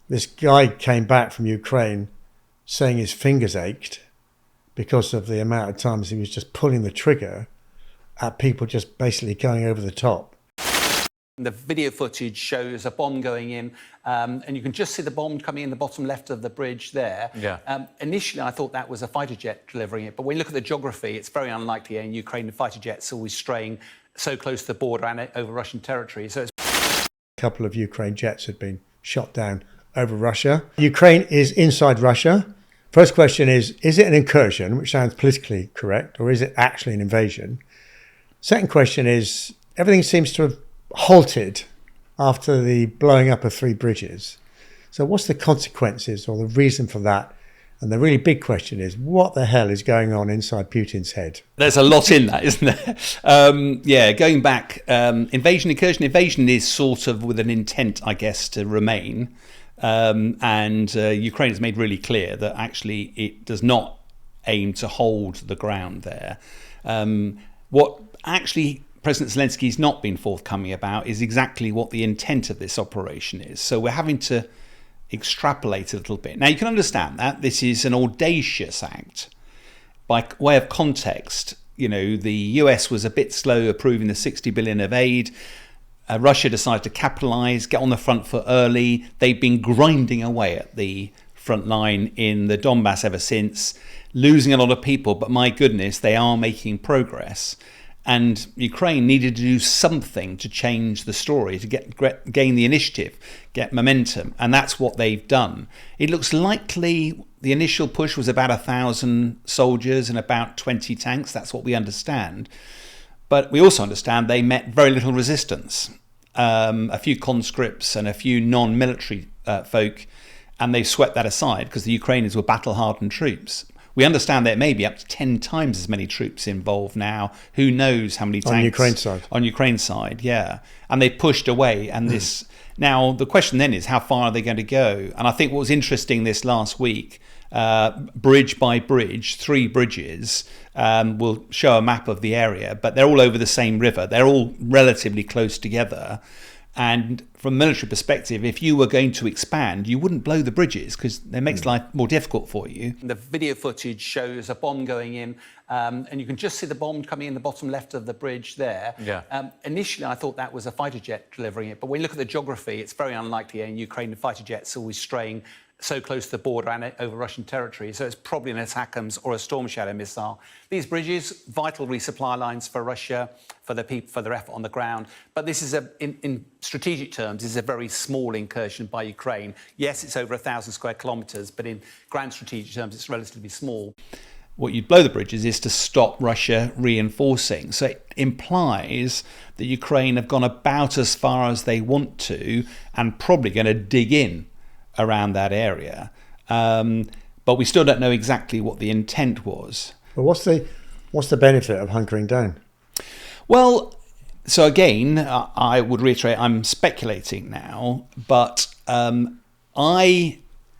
This guy came back from Ukraine saying his fingers ached because of the amount of times he was just pulling the trigger at people just basically going over the top. The video footage shows a bomb going in, and you can just see the bomb coming in the bottom left of the bridge there. Yeah. Initially, I thought that was a fighter jet delivering it, but when you look at the geography, it's very unlikely in Ukraine fighter jets always straying so close to the border and over Russian territory. So it's a couple of Ukraine jets had been shot down over Russia. Ukraine is inside Russia. First question is it an incursion, which sounds politically correct, or is it actually an invasion? Second question is, everything seems to have halted after the blowing up of 3 bridges. So what's the consequences or the reason for that? And the really big question is, what the hell is going on inside Putin's head? There's a lot in that, isn't there? Going back, invasion, incursion. Invasion is sort of with an intent, I guess, to remain. And Ukraine has made really clear that actually it does not aim to hold the ground there. What actually President Zelensky's not been forthcoming about is exactly what the intent of this operation is. So we're having to extrapolate a little bit. Now you can understand that this is an audacious act. By way of context, the US was a bit slow approving the 60 billion of aid. Russia decided to capitalise, get on the front foot early. They've been grinding away at the front line in the Donbass ever since, losing a lot of people, but my goodness, they are making progress. And Ukraine needed to do something to change the story, to gain the initiative, get momentum. And that's what they've done. It looks likely the initial push was about 1,000 soldiers and about 20 tanks. That's what we understand. But we also understand they met very little resistance. A few conscripts and a few non-military folk, and they swept that aside because the Ukrainians were battle-hardened troops. We understand there may be up to 10 times as many troops involved now. Who knows how many tanks? On Ukraine's side. On Ukraine's side, yeah. And they pushed away. And this now the question then is, how far are they going to go? And I think what was interesting this last week, bridge by bridge, 3 bridges, will show a map of the area, but they're all over the same river. They're all relatively close together. And from a military perspective, if you were going to expand, you wouldn't blow the bridges because it makes life more difficult for you. The video footage shows a bomb going in, and you can just see the bomb coming in the bottom left of the bridge there. Yeah. Initially, I thought that was a fighter jet delivering it, but when you look at the geography, it's very unlikely in Ukraine fighter jets always straying so close to the border and over Russian territory. So it's probably an ATACMS or a Storm Shadow missile. These bridges, vital resupply lines for Russia, for the people, for their effort on the ground. But this is in strategic terms, is a very small incursion by Ukraine. Yes, it's over 1,000 square kilometres, but in grand strategic terms, it's relatively small. What you'd blow the bridges is to stop Russia reinforcing. So it implies that Ukraine have gone about as far as they want to and probably going to dig in around that area. But we still don't know exactly what the intent was. But what's the benefit of hunkering down? Well, so again, I would reiterate, I'm speculating now, but President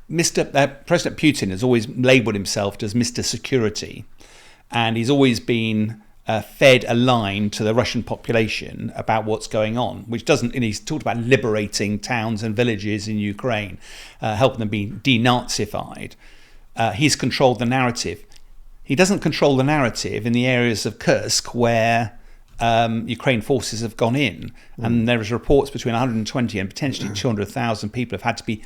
Putin has always labelled himself as Mr. Security, and he's always been fed a line to the Russian population about what's going on, which doesn't, and he's talked about liberating towns and villages in Ukraine, helping them be denazified. He's controlled the narrative. He doesn't control the narrative in the areas of Kursk where Ukraine forces have gone in, and there is reports between 120 and potentially 200,000 people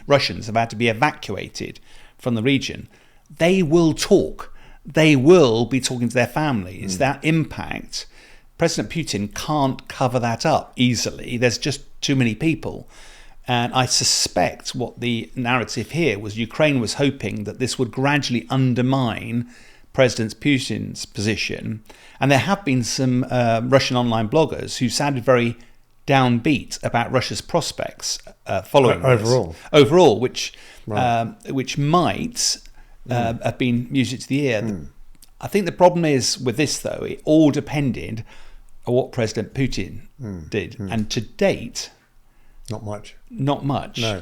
Russians have had to be evacuated from the region. They will talk. They will be talking to their families. That impact, President Putin can't cover that up easily. There's just too many people. And I suspect what the narrative here was, Ukraine was hoping that this would gradually undermine President Putin's position. And there have been some Russian online bloggers who sounded very downbeat about Russia's prospects following overall. This. Overall, which might have been music to the ear. I think the problem is with this, though, it all depended on what President Putin did. And to date, not much. Not much. No.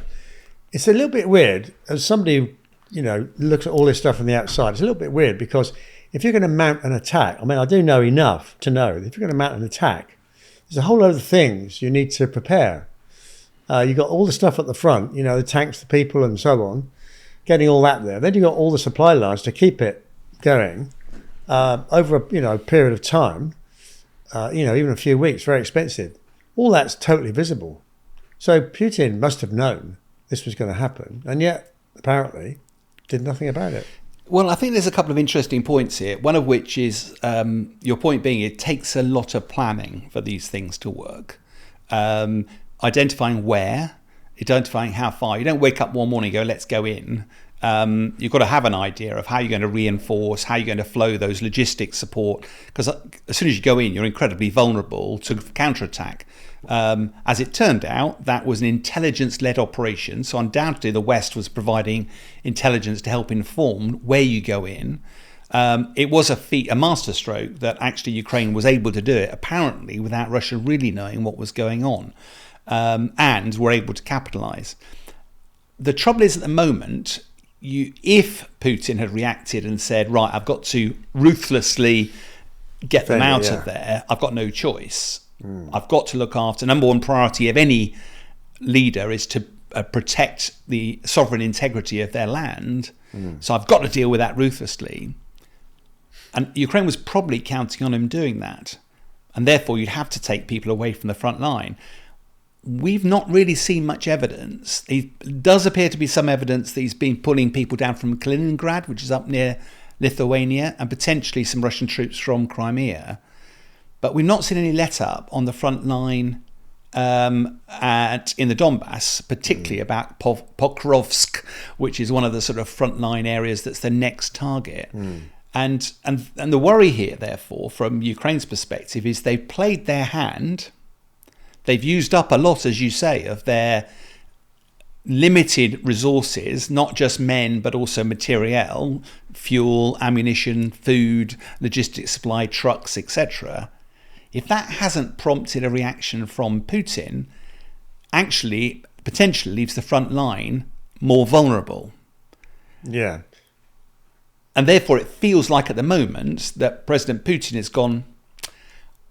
It's a little bit weird. As somebody who, looks at all this stuff from the outside, it's a little bit weird because if you're going to mount an attack, I do know enough to know that if you're going to mount an attack, there's a whole load of things you need to prepare. You got all the stuff at the front, the tanks, the people, and so on, getting all that there. Then you got all the supply lines to keep it going over a period of time. Even a few weeks, very expensive. All that's totally visible. So Putin must have known this was going to happen, and yet apparently did nothing about it. Well, I think there's a couple of interesting points here. One of which is your point being it takes a lot of planning for these things to work. Identifying where, identifying how far. You don't wake up one morning and go, let's go in. You've got to have an idea of how you're going to reinforce, how you're going to flow those logistics support. Because as soon as you go in, you're incredibly vulnerable to counterattack. As it turned out, that was an intelligence-led operation. So undoubtedly, the West was providing intelligence to help inform where you go in. It was a masterstroke that actually Ukraine was able to do it, apparently without Russia really knowing what was going on, and were able to capitalize. The trouble is at the moment, if Putin had reacted and said, right, I've got to ruthlessly get them out of there, I've got no choice. I've got to look after, number one priority of any leader is to protect the sovereign integrity of their land. So I've got to deal with that ruthlessly. And Ukraine was probably counting on him doing that. And therefore you'd have to take people away from the front line. We've not really seen much evidence. There does appear to be some evidence that he's been pulling people down from Kaliningrad, which is up near Lithuania, and potentially some Russian troops from Crimea. But we've not seen any let-up on the front line in the Donbass, particularly about Pokrovsk, which is one of the sort of frontline areas that's the next target. And the worry here, therefore, from Ukraine's perspective, is they've played their hand. They've used up a lot, as you say, of their limited resources, not just men, but also materiel, fuel, ammunition, food, logistics supply, trucks, etc. If that hasn't prompted a reaction from Putin, actually potentially leaves the front line more vulnerable. Yeah. And therefore it feels like at the moment that President Putin has gone,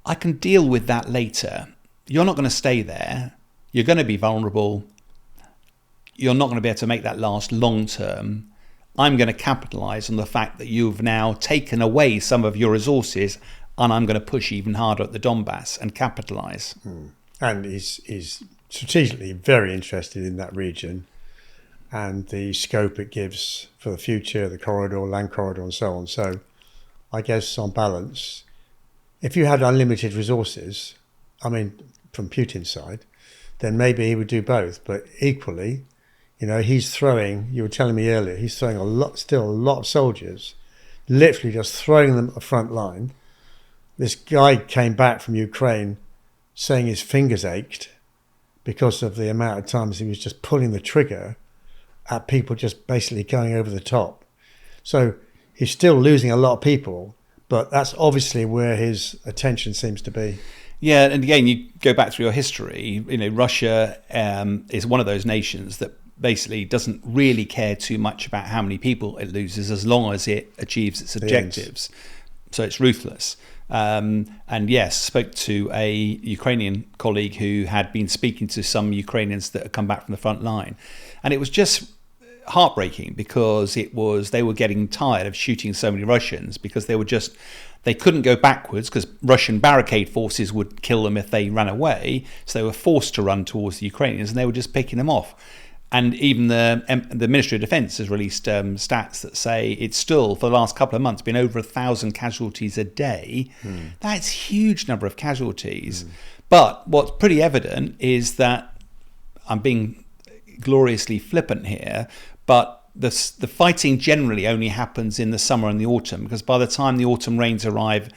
I can deal with that later. You're not going to stay there. You're going to be vulnerable. You're not going to be able to make that last long term. I'm going to capitalize on the fact that you've now taken away some of your resources, and I'm going to push even harder at the Donbass and capitalize. And he's strategically very interested in that region and the scope it gives for the future, the corridor, land corridor, and so on. So I guess on balance, if you had unlimited resources, from Putin's side, then maybe he would do both. But equally, he's throwing, you were telling me earlier, he's throwing a lot of soldiers, literally just throwing them at the front line. This guy came back from Ukraine saying his fingers ached because of the amount of times he was just pulling the trigger at people just basically going over the top. So he's still losing a lot of people, but that's obviously where his attention seems to be. Yeah, and again, you go back through your history, Russia is one of those nations that basically doesn't really care too much about how many people it loses as long as it achieves its objectives. So it's ruthless. And yes, spoke to a Ukrainian colleague who had been speaking to some Ukrainians that had come back from the front line. And it was just heartbreaking because they were getting tired of shooting so many Russians because they couldn't go backwards because Russian barricade forces would kill them if they ran away. So they were forced to run towards the Ukrainians and they were just picking them off. And even the Ministry of Defence has released stats that say it's still, for the last couple of months, been over 1,000 casualties a day. That's a huge number of casualties. But what's pretty evident is that, I'm being gloriously flippant here, but the fighting generally only happens in the summer and the autumn, because by the time the autumn rains arrive,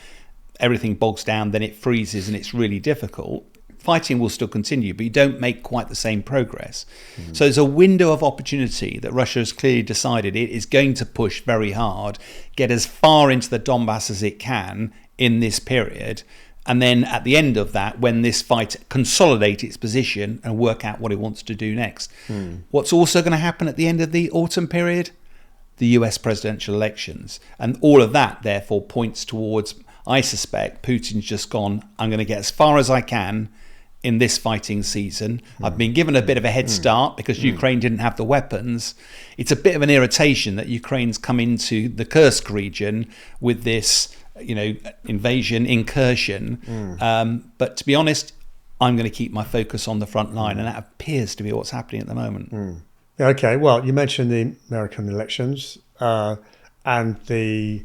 everything bogs down, then it freezes and it's really difficult. Fighting will still continue, but you don't make quite the same progress. So there's a window of opportunity that Russia has clearly decided it is going to push very hard, get as far into the Donbass as it can in this period, and then at the end of that, when this fight consolidate its position and work out what it wants to do next. What's also going to happen at the end of the autumn period? The US presidential elections. And all of that, therefore, points towards, I suspect, Putin's just gone, I'm going to get as far as I can in this fighting season. I've been given a bit of a head start because Ukraine didn't have the weapons. It's a bit of an irritation that Ukraine's come into the Kursk region with this, invasion, incursion. But to be honest, I'm going to keep my focus on the front line, and that appears to be what's happening at the moment. Okay, well, you mentioned the American elections and the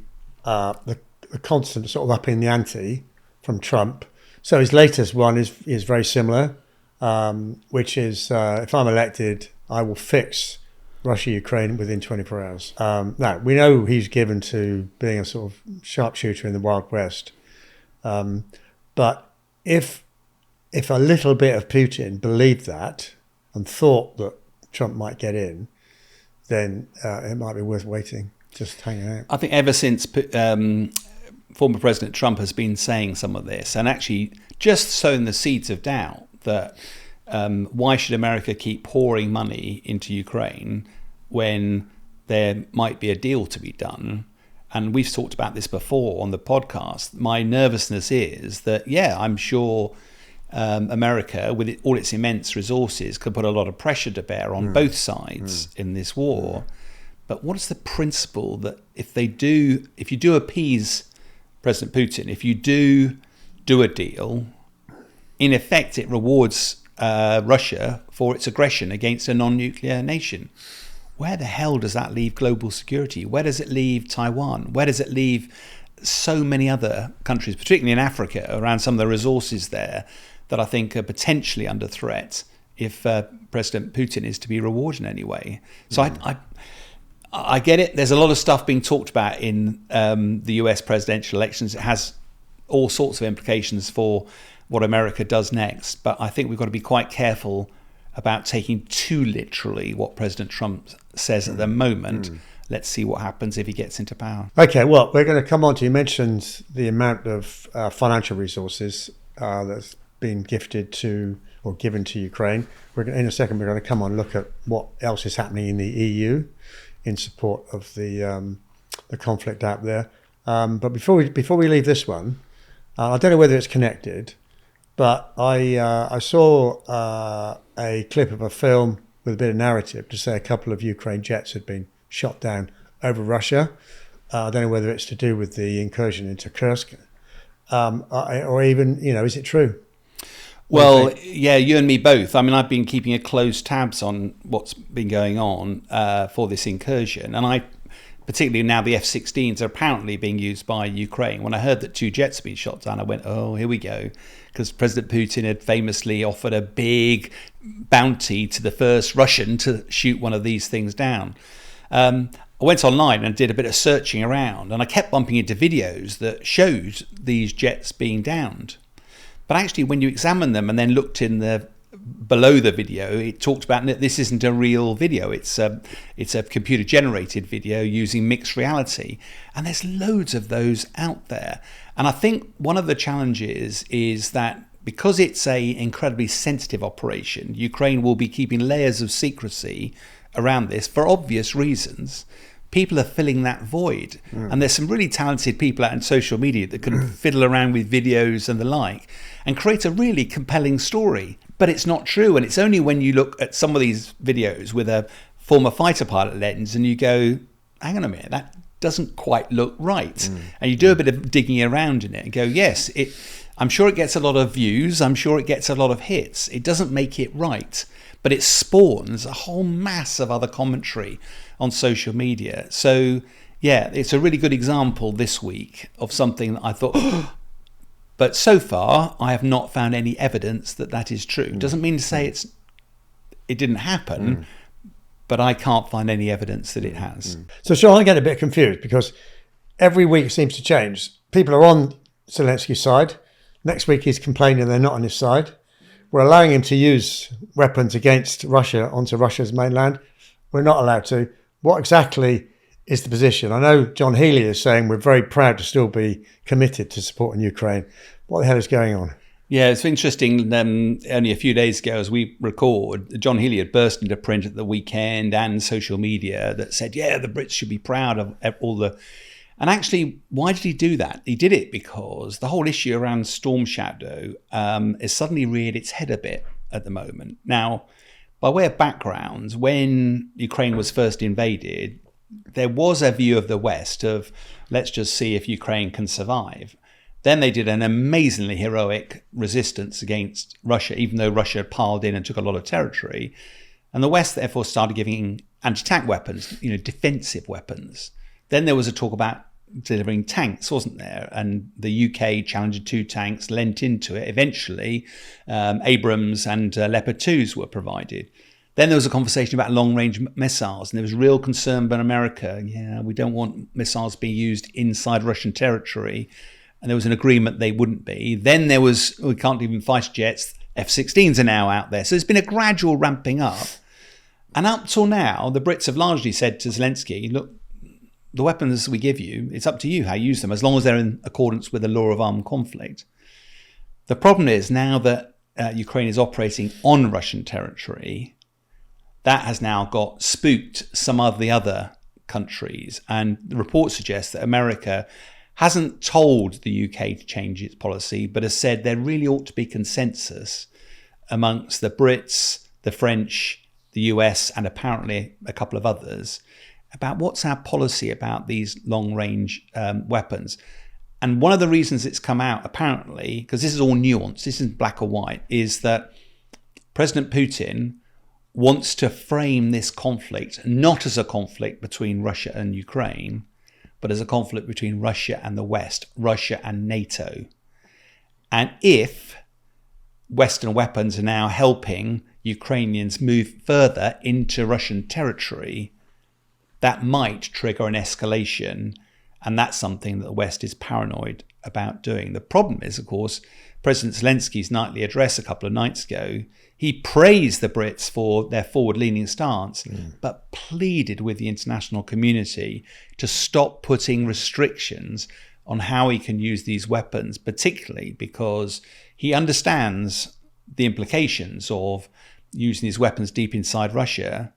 constant sort of upping the ante from Trump. So his latest one is very similar, which is if I'm elected, I will fix Russia-Ukraine within 24 hours. Now, we know he's given to being a sort of sharpshooter in the Wild West. But if a little bit of Putin believed that and thought that Trump might get in, then it might be worth waiting, just hanging out. I think ever since former President Trump has been saying some of this, and actually just sowing the seeds of doubt that why should America keep pouring money into Ukraine when there might be a deal to be done? And we've talked about this before on the podcast. My nervousness is that, I'm sure America, with all its immense resources, could put a lot of pressure to bear on both sides in this war. But what is the principle that if you do appease President Putin, if you do a deal, in effect it rewards Russia for its aggression against a non-nuclear nation? Where the hell does that leave global security? Where does it leave Taiwan? Where does it leave so many other countries, particularly in Africa, around some of the resources there that I think are potentially under threat if President Putin is to be rewarded in any way? So I get it. There's a lot of stuff being talked about in the US presidential elections. It has all sorts of implications for what America does next. But I think we've got to be quite careful about taking too literally what President Trump says at the moment. Let's see what happens if he gets into power. Okay, well, we're going to come on to, you mentioned the amount of financial resources that's been gifted to or given to Ukraine. In a second, we're going to come on and look at what else is happening in the EU in support of the conflict out there. But before we leave this one, I don't know whether it's connected, but I saw a clip of a film with a bit of narrative to say a couple of Ukraine jets had been shot down over Russia. I don't know whether it's to do with the incursion into Kursk, or even, is it true? Well, yeah, you and me both. I mean, I've been keeping a close tabs on what's been going on for this incursion. And particularly now the F-16s are apparently being used by Ukraine. When I heard that 2 jets had been shot down, I went, oh, here we go. Because President Putin had famously offered a big bounty to the first Russian to shoot one of these things down. I went online and did a bit of searching around, and I kept bumping into videos that showed these jets being downed. But actually, when you examine them and then looked below the video, it talked about that this isn't a real video. It's a computer-generated video using mixed reality, and there's loads of those out there. And I think one of the challenges is that because it's an incredibly sensitive operation, Ukraine will be keeping layers of secrecy around this for obvious reasons. People are filling that void. And there's some really talented people out in social media that can fiddle around with videos and the like and create a really compelling story. But it's not true. And it's only when you look at some of these videos with a former fighter pilot lens and you go, hang on a minute, that doesn't quite look right. And you do a bit of digging around in it and go, yes, I'm sure it gets a lot of views. I'm sure it gets a lot of hits. It doesn't make it right. But it spawns a whole mass of other commentary on social media. So, yeah, it's a really good example this week of something that I thought, but so far I have not found any evidence that that is true. Doesn't mean to say it didn't happen, but I can't find any evidence that it has. So, Sean, I get a bit confused because every week seems to change. People are on Zelensky's side. Next week he's complaining they're not on his side. We're allowing him to use weapons against Russia onto Russia's mainland. We're not allowed to. What exactly is the position? I know John Healey is saying we're very proud to still be committed to supporting Ukraine. What the hell is going on? Yeah, it's interesting. Only a few days ago, as we record, John Healey had burst into print at the weekend and social media that said, yeah, the Brits should be proud of all the And actually, why did he do that? He did it because the whole issue around Storm Shadow has suddenly reared its head a bit at the moment. Now, by way of background, when Ukraine was first invaded, there was a view of the West of, let's just see if Ukraine can survive. Then they did an amazingly heroic resistance against Russia, even though Russia piled in and took a lot of territory. And the West therefore started giving anti-tank weapons, defensive weapons. Then there was a talk about delivering tanks, wasn't there? And the UK Challenger 2 tanks lent into it. Eventually, Abrams and Leopard 2s were provided. Then there was a conversation about long-range missiles, and there was real concern by America. Yeah, we don't want missiles being used inside Russian territory. And there was an agreement they wouldn't be. Then there was, we can't even fighter jets. F-16s are now out there. So there's been a gradual ramping up. And up till now, the Brits have largely said to Zelensky, look, the weapons we give you, it's up to you how you use them, as long as they're in accordance with the law of armed conflict. The problem is now that Ukraine is operating on Russian territory, that has now got spooked some of the other countries. And the report suggests that America hasn't told the UK to change its policy, but has said there really ought to be consensus amongst the Brits, the French, the US, and apparently a couple of others about what's our policy about these long-range weapons. And one of the reasons it's come out, apparently, because this is all nuanced, this isn't black or white, is that President Putin wants to frame this conflict not as a conflict between Russia and Ukraine, but as a conflict between Russia and the West, Russia and NATO. And if Western weapons are now helping Ukrainians move further into Russian territory, that might trigger an escalation. And that's something that the West is paranoid about doing. The problem is, of course, President Zelensky's nightly address a couple of nights ago, he praised the Brits for their forward-leaning stance, but pleaded with the international community to stop putting restrictions on how he can use these weapons, particularly because he understands the implications of using these weapons deep inside Russia.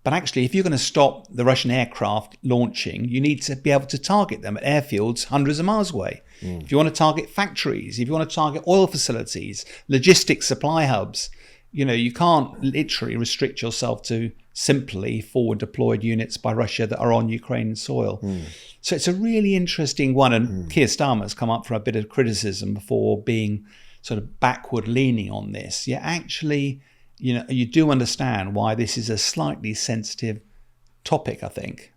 But actually, if you're going to stop the Russian aircraft launching, you need to be able to target them at airfields hundreds of miles away. If you want to target factories, if you want to target oil facilities, logistics supply hubs, you can't literally restrict yourself to simply forward deployed units by Russia that are on Ukrainian soil. So it's a really interesting one. And Keir Starmer's come up for a bit of criticism for being sort of backward leaning on this. Yeah, actually, you do understand why this is a slightly sensitive topic, I think.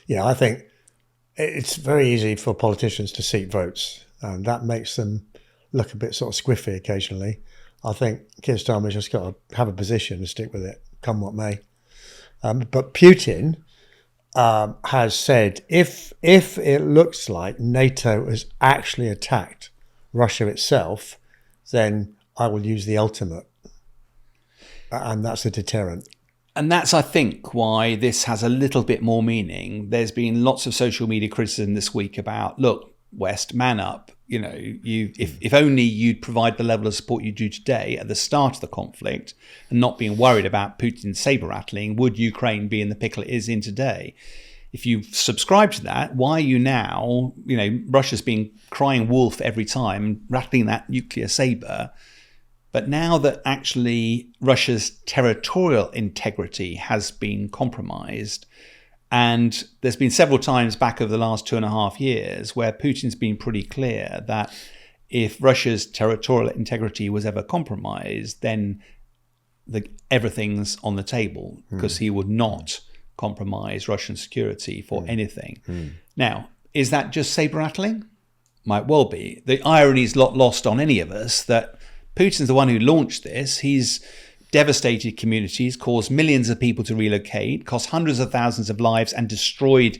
Yeah, I think it's very easy for politicians to seek votes, and that makes them look a bit sort of squiffy occasionally. I think Keir Starmer's just got to have a position and stick with it, come what may. But Putin has said if it looks like NATO has actually attacked Russia itself, then I will use the ultimate. And that's a deterrent. And that's, I think, why this has a little bit more meaning. There's been lots of social media criticism this week about, look, West, man up. If only you'd provide the level of support you do today at the start of the conflict and not being worried about Putin's saber rattling, would Ukraine be in the pickle it is in today? If you subscribe to that, why are you now, Russia's been crying wolf every time, rattling that nuclear saber. But now that actually Russia's territorial integrity has been compromised, and there's been several times back over the last 2.5 years where Putin's been pretty clear that if Russia's territorial integrity was ever compromised, then everything's on the table, because he would not compromise Russian security for anything. Now, is that just saber rattling? Might well be. The irony is not lost on any of us that Putin's the one who launched this. He's devastated communities, caused millions of people to relocate, cost hundreds of thousands of lives, and destroyed,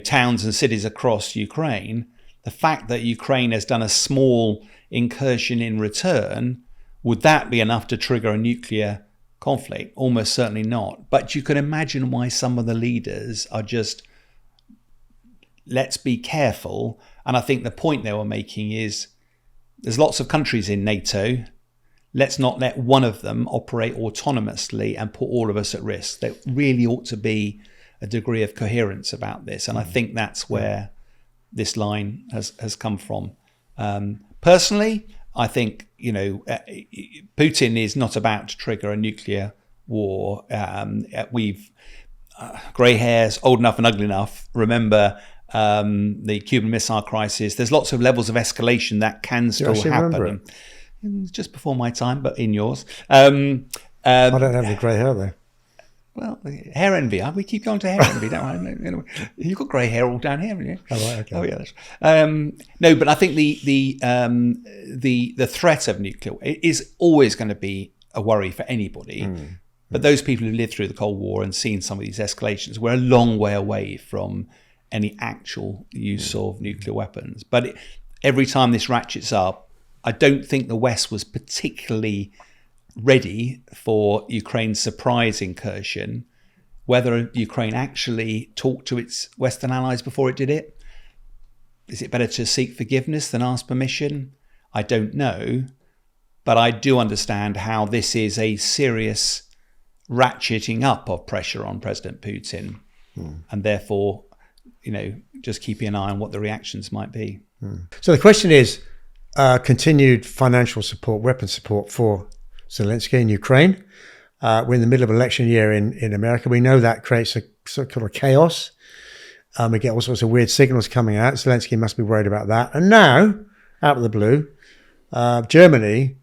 towns and cities across Ukraine. The fact that Ukraine has done a small incursion in return, would that be enough to trigger a nuclear conflict? Almost certainly not. But you can imagine why some of the leaders are just, let's be careful. And I think the point they were making is, there's lots of countries in NATO. Let's not let one of them operate autonomously and put all of us at risk. There really ought to be a degree of coherence about this. And I think that's where this line has come from. Personally, I think, Putin is not about to trigger a nuclear war. We've grey hairs, old enough and ugly enough, remember the Cuban Missile Crisis. There's lots of levels of escalation that can still happen. Just before my time, but in yours. I don't have the grey hair though. Well, hair envy. We keep going to hair envy, don't we? You've got grey hair all down here, haven't you? Oh, right, okay. Oh, yeah. No, but I think the threat of nuclear is always going to be a worry for anybody. But those people who lived through the Cold War and seen some of these escalations, we're a long way away from any actual use of nuclear weapons. But every time this ratchets up, I don't think the West was particularly ready for Ukraine's surprise incursion. Whether Ukraine actually talked to its Western allies before it did it, is it better to seek forgiveness than ask permission? I don't know, but I do understand how this is a serious ratcheting up of pressure on President Putin, and therefore, just keeping an eye on what the reactions might be. So the question is, continued financial support, weapon support for Zelensky in Ukraine. We're in the middle of election year in America. We know that creates a sort of chaos. We get all sorts of weird signals coming out. Zelensky must be worried about that. And now, out of the blue, Germany,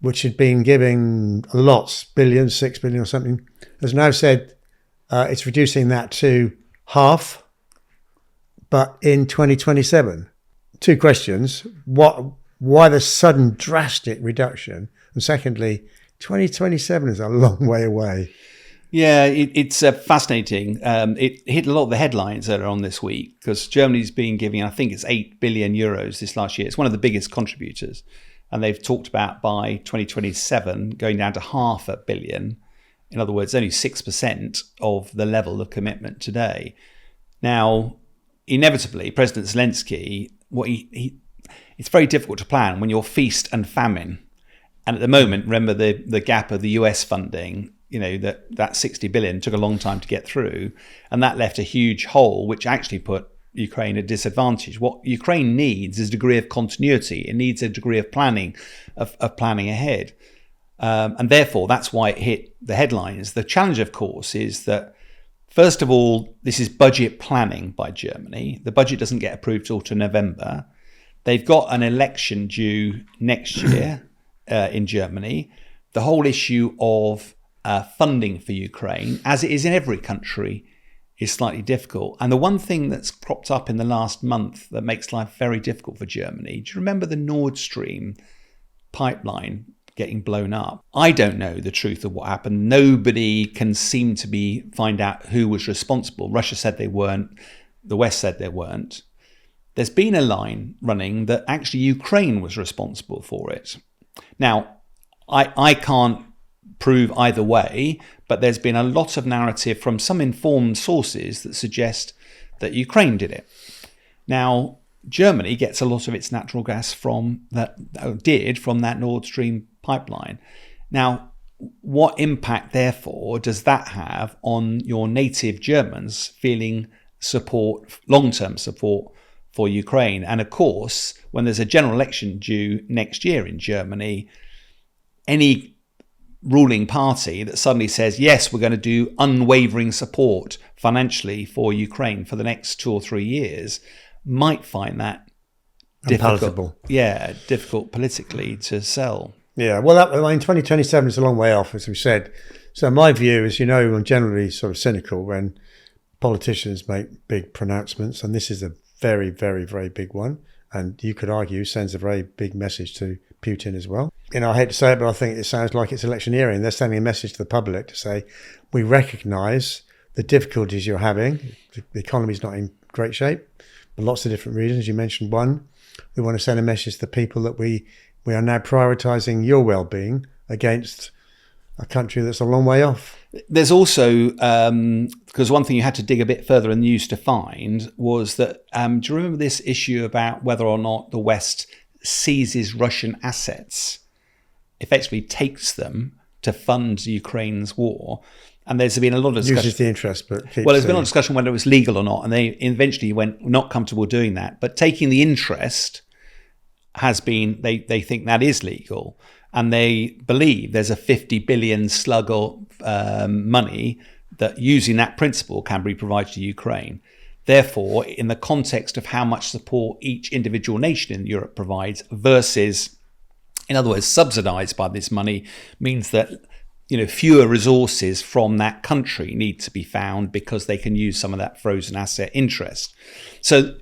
which had been giving lots, billions, 6 billion or something, has now said it's reducing that to half, but in 2027. Two questions. Why the sudden drastic reduction? And secondly, 2027 is a long way away. Yeah, it's fascinating. It hit a lot of the headlines earlier on this week because Germany's been giving, I think it's 8 billion euros this last year. It's one of the biggest contributors. And they've talked about by 2027 going down to $500 million. In other words, only 6% of the level of commitment today. Now, inevitably, President Zelensky, it's very difficult to plan when you're feast and famine. And at the moment, remember the gap of the US funding, that 60 billion took a long time to get through. And that left a huge hole, which actually put Ukraine at disadvantage. What Ukraine needs is a degree of continuity. It needs a degree of planning, of planning ahead. And therefore, that's why it hit the headlines. The challenge, of course, is that, first of all, this is budget planning by Germany. The budget doesn't get approved till to November. They've got an election due next year in Germany. The whole issue of funding for Ukraine, as it is in every country, is slightly difficult. And the one thing that's cropped up in the last month that makes life very difficult for Germany, do you remember the Nord Stream pipeline getting blown up? I don't know the truth of what happened. Nobody can seem to find out who was responsible. Russia said they weren't. The West said they weren't. There's been a line running that actually Ukraine was responsible for it. Now, I can't prove either way, but there's been a lot of narrative from some informed sources that suggest that Ukraine did it. Now, Germany gets a lot of its natural gas from that Nord Stream pipeline. Now, what impact, therefore, does that have on your native Germans feeling support, long-term support for Ukraine? And of course, when there's a general election due next year in Germany, any ruling party that suddenly says, yes, we're going to do unwavering support financially for Ukraine for the next 2 or 3 years, might find that difficult. Yeah, difficult politically to sell. Yeah, well, 2027 is a long way off, as we said. So my view is, I'm generally sort of cynical when politicians make big pronouncements, and this is a very, very, very big one. And you could argue sends a very big message to Putin as well. I hate to say it, but I think it sounds like it's electioneering. They're sending a message to the public to say, we recognise the difficulties you're having. The economy's not in great shape for lots of different reasons. You mentioned one. We want to send a message to the people that we are now prioritising your well-being against a country that's a long way off. There's also, because one thing you had to dig a bit further in the news to find was that, do you remember this issue about whether or not the West seizes Russian assets, effectively takes them to fund Ukraine's war? And there's been a lot of discussion. Uses the interest, but there's been a lot of discussion whether it was legal or not, and they eventually went not comfortable doing that. But taking the interest has been, they think that is legal, and they believe there's a 50 billion slug of money that, using that principle, can be provided to Ukraine. Therefore, in the context of how much support each individual nation in Europe provides versus, in other words, subsidized by this money, means that fewer resources from that country need to be found because they can use some of that frozen asset interest. So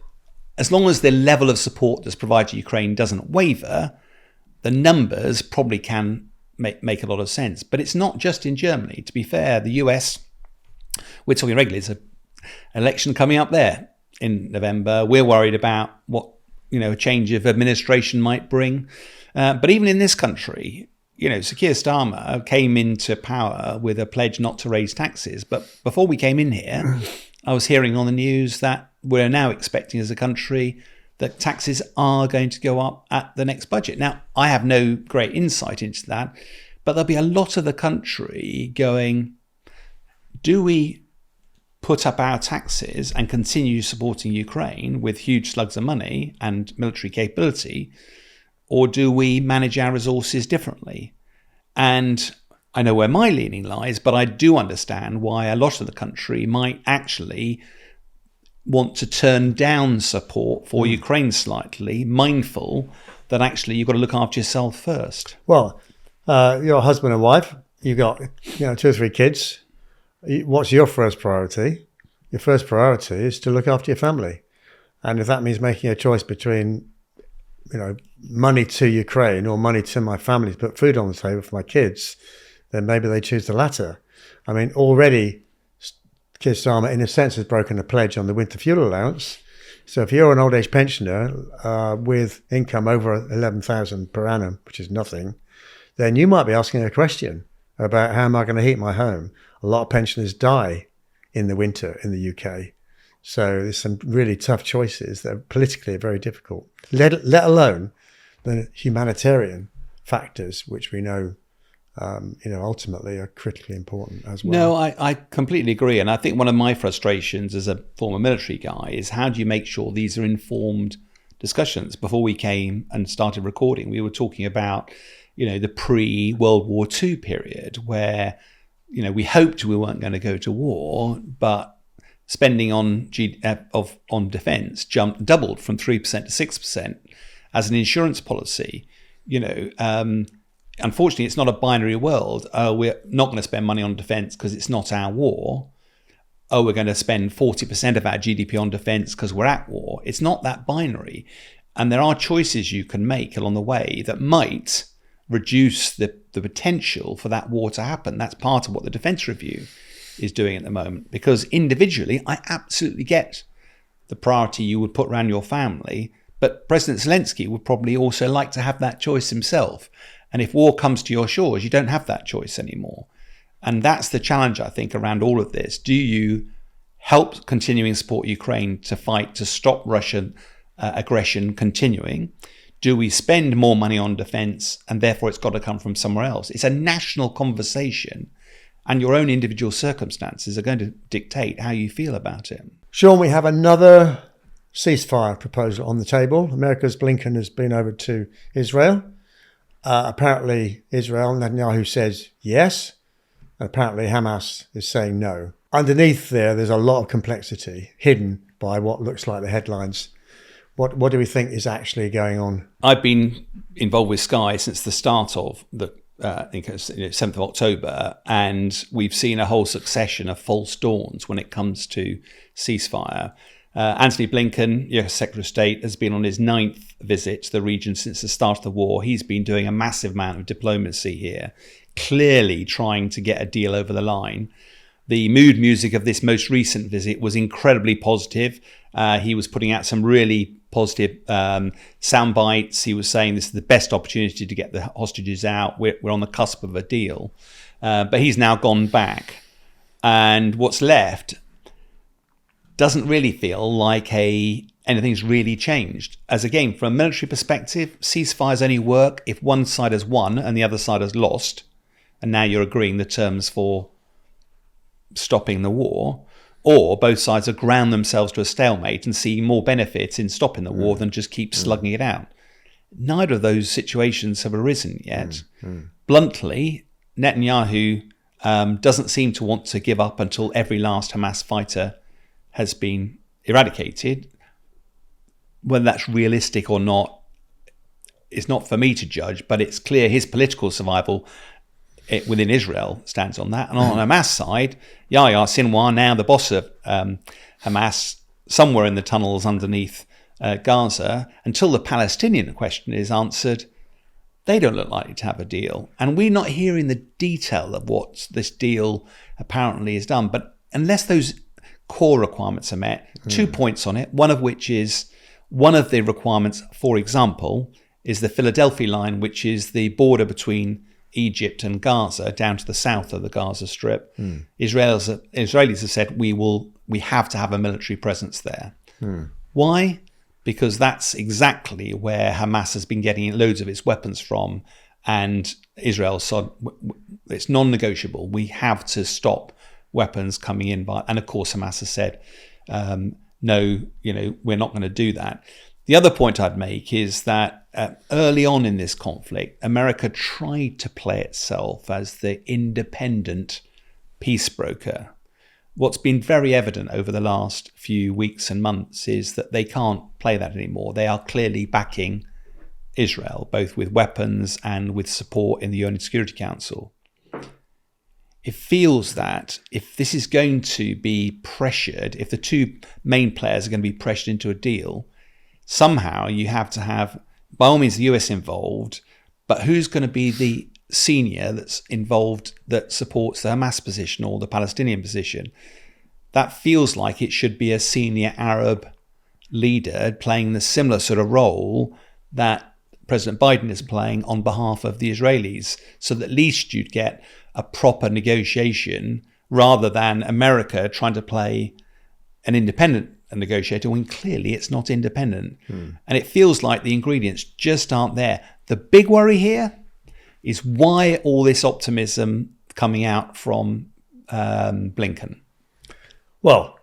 as long as the level of support that's provided to Ukraine doesn't waver, the numbers probably can make a lot of sense. But it's not just in Germany. To be fair, the US, we're talking regularly, there's an election coming up there in November. We're worried about what a change of administration might bring. But even in this country, Sir Keir Starmer came into power with a pledge not to raise taxes. But before we came in here, I was hearing on the news that we're now expecting as a country that taxes are going to go up at the next budget. Now, I have no great insight into that, but there'll be a lot of the country going, do we put up our taxes and continue supporting Ukraine with huge slugs of money and military capability, or do we manage our resources differently? And I know where my leaning lies, but I do understand why a lot of the country might actually want to turn down support for Ukraine slightly, mindful that actually you've got to look after yourself first. Well, you're a husband and wife. You've got 2 or 3 kids. What's your first priority? Your first priority is to look after your family. And if that means making a choice between money to Ukraine or money to my family to put food on the table for my kids, then maybe they choose the latter. I mean, already Keir Starmer, in a sense, has broken a pledge on the winter fuel allowance. So if you're an old age pensioner with income over 11,000 per annum, which is nothing, then you might be asking a question about how am I going to heat my home? A lot of pensioners die in the winter in the UK. So there's some really tough choices that politically are very difficult, let alone the humanitarian factors, which we know, ultimately are critically important as well. No, I completely agree. And I think one of my frustrations as a former military guy is how do you make sure these are informed discussions? Before we came and started recording, we were talking about, the pre-World War II period where, we hoped we weren't going to go to war, but spending on defence doubled from 3% to 6% as an insurance policy. Unfortunately, it's not a binary world. We're not going to spend money on defence because it's not our war. We're going to spend 40% of our GDP on defence because we're at war. It's not that binary. And there are choices you can make along the way that might reduce the potential for that war to happen. That's part of what the Defence Review is doing at the moment. Because individually, I absolutely get the priority you would put around your family. But President Zelensky would probably also like to have that choice himself. And if war comes to your shores, you don't have that choice anymore. And that's the challenge, I think, around all of this. Do you help continuing support Ukraine to fight to stop Russian aggression continuing? Do we spend more money on defence and therefore it's got to come from somewhere else? It's a national conversation and your own individual circumstances are going to dictate how you feel about it. Sean, we have another ceasefire proposal on the table. America's Blinken has been over to Israel. Apparently, Israel, Netanyahu says yes. And apparently, Hamas is saying no. Underneath there's a lot of complexity hidden by what looks like the headlines. What do we think is actually going on? I've been involved with Sky since the start of the I think it's 7th of October, and we've seen a whole succession of false dawns when it comes to ceasefire. Antony Blinken, US Secretary of State, has been on his 9th visit to the region since the start of the war. He's been doing a massive amount of diplomacy here, clearly trying to get a deal over the line. The mood music of this most recent visit was incredibly positive. He was putting out some really positive sound bites. He was saying this is the best opportunity to get the hostages out. We're on the cusp of a deal. But he's now gone back. And what's left doesn't really feel like anything's really changed. As again, from a military perspective, ceasefires only work if one side has won and the other side has lost. And now you're agreeing the terms for stopping the war, or both sides have ground themselves to a stalemate and see more benefits in stopping the war than just keep slugging it out. Neither of those situations have arisen yet. Bluntly, Netanyahu doesn't seem to want to give up until every last Hamas fighter has been eradicated. Whether that's realistic or not is not for me to judge, but it's clear his political survival within Israel stands on that. And on the Hamas side, Yahya Sinwar, now the boss of Hamas, somewhere in the tunnels underneath Gaza, until the Palestinian question is answered, they don't look likely to have a deal. And we're not hearing the detail of what this deal apparently is done. But unless those core requirements are met, 2 points on it, one of which is one of the requirements, for example, is the Philadelphia line, which is the border between Egypt and Gaza down to the south of the Gaza Strip. Israelis have said we have to have a military presence there. Why? Because that's exactly where Hamas has been getting loads of its weapons from, and Israel said it's non-negotiable. We have to stop weapons coming in and of course Hamas has said no, we're not going to do that. The other point I'd make is that early on in this conflict, America tried to play itself as the independent peace broker. What's been very evident over the last few weeks and months is that they can't play that anymore. They are clearly backing Israel, both with weapons and with support in the UN Security Council. It feels that if this is going to be pressured, if the two main players are going to be pressured into a deal, somehow you have to have, by all means, the US involved, but who's going to be the senior that's involved that supports the Hamas position or the Palestinian position? That feels like it should be a senior Arab leader playing the similar sort of role that President Biden is playing on behalf of the Israelis, so that at least you'd get a proper negotiation rather than America trying to play an independent negotiator when clearly it's not independent. And it feels like the ingredients just aren't there. The big worry here is why all this optimism coming out from Blinken? Well,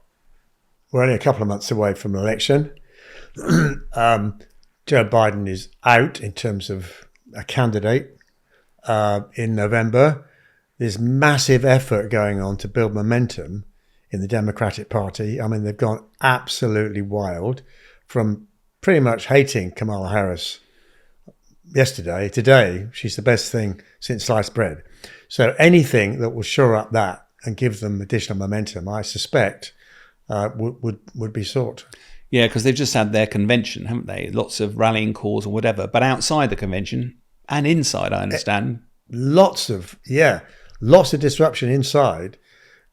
we're only a couple of months away from an election. Joe Biden is out in terms of a candidate in November. There's massive effort going on to build momentum in the Democratic Party. I mean, they've gone absolutely wild from pretty much hating Kamala Harris yesterday. Today, she's the best thing since sliced bread. So anything that will shore up that and give them additional momentum, I suspect, would be sought. Yeah, because they've just had their convention, haven't they? Lots of rallying calls or whatever. But outside the convention and inside, I understand. Lots of disruption inside,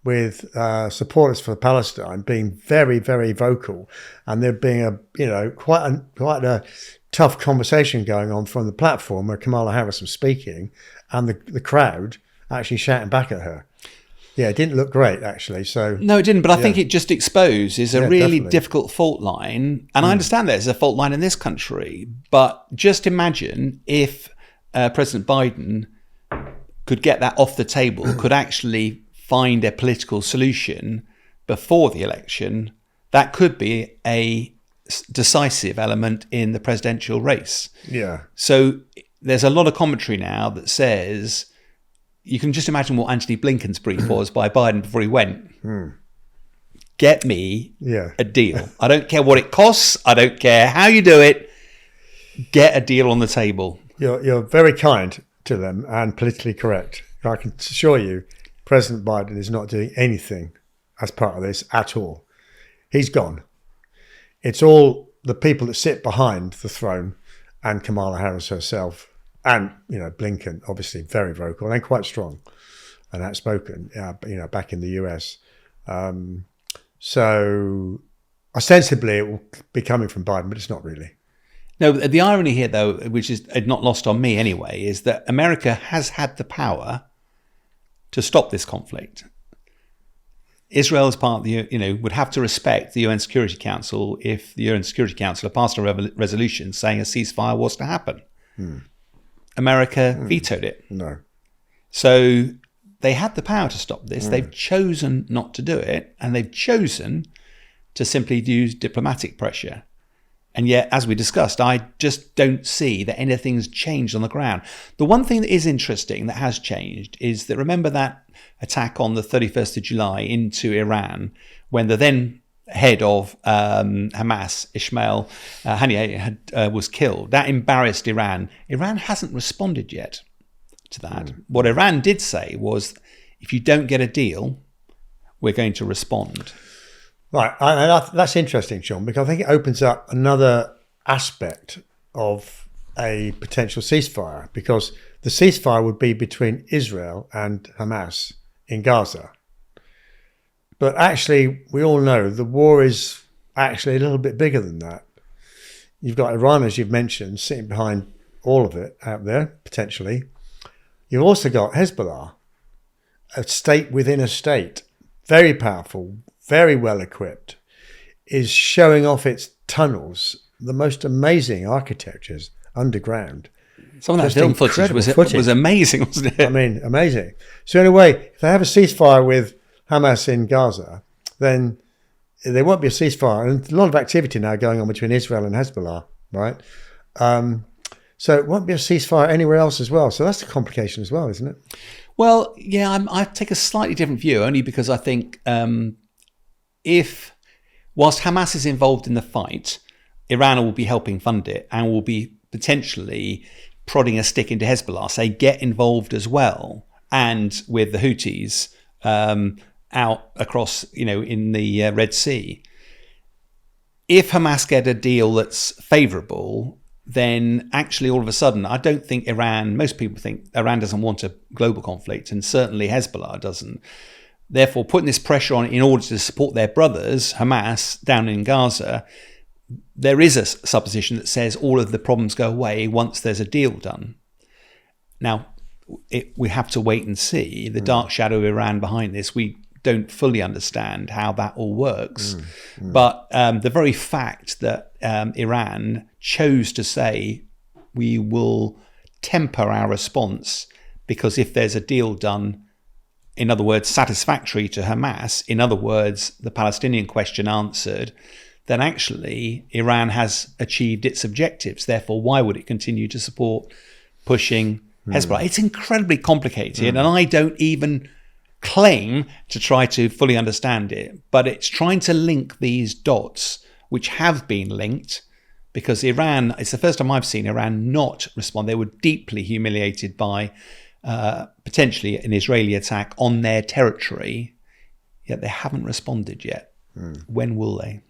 with supporters for Palestine being very, very vocal, and there being quite a tough conversation going on from the platform where Kamala Harris was speaking, and the crowd actually shouting back at her. Yeah, it didn't look great, actually. So no, it didn't. But I think it just exposes a really definitely difficult fault line. And I understand there's a fault line in this country. But just imagine if President Biden could get that off the table, could actually find a political solution before the election. That could be a decisive element in the presidential race. Yeah. So there's a lot of commentary now that says, you can just imagine what Anthony Blinken's brief was by Biden before he went. Get me a deal. I don't care what it costs. I don't care how you do it. Get a deal on the table. You're very kind to them and politically correct. I can assure you, President Biden is not doing anything as part of this at all. He's gone. It's all the people that sit behind the throne and Kamala Harris herself. And, Blinken, obviously very vocal and quite strong and outspoken, back in the US. So ostensibly it will be coming from Biden, but it's not really. No, the irony here, though, which is not lost on me anyway, is that America has had the power to stop this conflict. Israel, as part of the, would have to respect the UN Security Council if the UN Security Council had passed a resolution saying a ceasefire was to happen. America vetoed it. No. So they had the power to stop this. They've chosen not to do it, and they've chosen to simply use diplomatic pressure. And yet, as we discussed, I just don't see that anything's changed on the ground. The one thing that is interesting that has changed is that, remember that attack on the 31st of July into Iran, when the then head of Hamas, Ismail Haniyeh, was killed. That embarrassed Iran. Iran hasn't responded yet to that. What Iran did say was, if you don't get a deal, we're going to respond. Right, that's interesting, Sean, because I think it opens up another aspect of a potential ceasefire, because the ceasefire would be between Israel and Hamas in Gaza. But actually, we all know the war is actually a little bit bigger than that. You've got Iran, as you've mentioned, sitting behind all of it out there, potentially. You've also got Hezbollah, a state within a state, very powerful, very well equipped, is showing off its tunnels, the most amazing architectures underground. Some of that film footage was amazing, wasn't it? I mean, amazing. So in a way, if they have a ceasefire with Hamas in Gaza, then there won't be a ceasefire. And a lot of activity now going on between Israel and Hezbollah, right? So it won't be a ceasefire anywhere else as well. So that's a complication as well, isn't it? Well, yeah, I take a slightly different view, only because I think whilst Hamas is involved in the fight, Iran will be helping fund it and will be potentially prodding a stick into Hezbollah, say, get involved as well, and with the Houthis out across, in the Red Sea. If Hamas get a deal that's favourable, then actually all of a sudden, I don't think most people think Iran doesn't want a global conflict, and certainly Hezbollah doesn't. Therefore, putting this pressure on in order to support their brothers, Hamas, down in Gaza, there is a supposition that says all of the problems go away once there's a deal done. Now, we have to wait and see. The dark shadow of Iran behind this, we don't fully understand how that all works. But the very fact that Iran chose to say, we will temper our response because if there's a deal done, in other words, satisfactory to Hamas, in other words, the Palestinian question answered, then actually Iran has achieved its objectives. Therefore, why would it continue to support pushing Hezbollah? It's incredibly complicated, and I don't even claim to try to fully understand it, but it's trying to link these dots, which have been linked, because Iran, it's the first time I've seen Iran not respond. They were deeply humiliated by potentially an Israeli attack on their territory, yet they haven't responded yet. When will they?